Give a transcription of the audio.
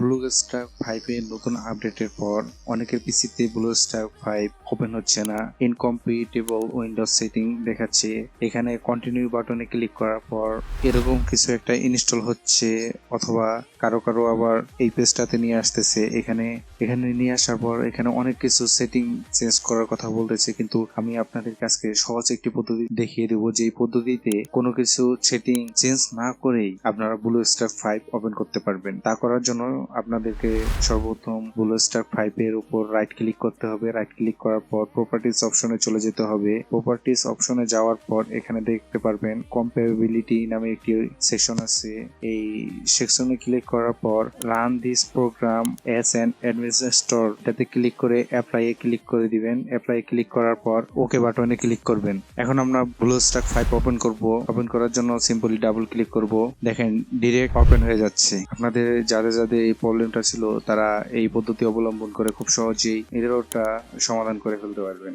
BlueStack 5 এর নতুন আপডেটের পর অনেকের পিসিতে BlueStack 5 ওপেন হচ্ছে না, ইনকম্পিটেবল উইন্ডোজ সেটিং দেখাচ্ছে। এখানে কন্টিনিউ বাটনে ক্লিক করার পর এরকম কিছু একটা ইনস্টল হচ্ছে, অথবা কারো আবার এই পেজটাতে নিয়ে আসতেছে। এখানে নিয়ে আসার পর এখানে অনেক কিছু সেটিং চেঞ্জ করার কথা বলতেছে, কিন্তু আমি আপনাদের কাছে সহজ একটি পদ্ধতি দেখিয়ে দেবো, যে এই পদ্ধতিতে কোনো কিছু সেটিং চেঞ্জ না করেই আপনারা BlueStack 5 ওপেন করতে পারবেন। তা করার জন্য আপনাদেরকে সর্বপ্রথম BlueStack 5 এর উপর রাইট ক্লিক করতে হবে। রাইট ক্লিক করার পর প্রপার্টিজ অপশনে চলে যেতে হবে। প্রপার্টিজ অপশনে যাওয়ার পর এখানে দেখতে পারবেন কম্প্যাটিবিলিটি নামে একটি সেকশন আছে। এই সেকশনে ক্লিক করার পর run this program as an administrator এটাতে ক্লিক করে অ্যাপ্লাই এ ক্লিক করে দিবেন। অ্যাপ্লাই ক্লিক করার পর ওকে বাটনে ক্লিক করবেন। এখন আমরা BlueStack 5 ওপেন করব। ওপেন করার জন্য সিম্পলি ডাবল ক্লিক করব। দেখেন ডিরেক্ট ওপেন হয়ে যাচ্ছে। আপনাদের যাদের এই প্রবলেমটা ছিল তারা এই পদ্ধতি অবলম্বন করে খুব সহজেই এদেরটা সমাধান করে ফেলতে পারবেন।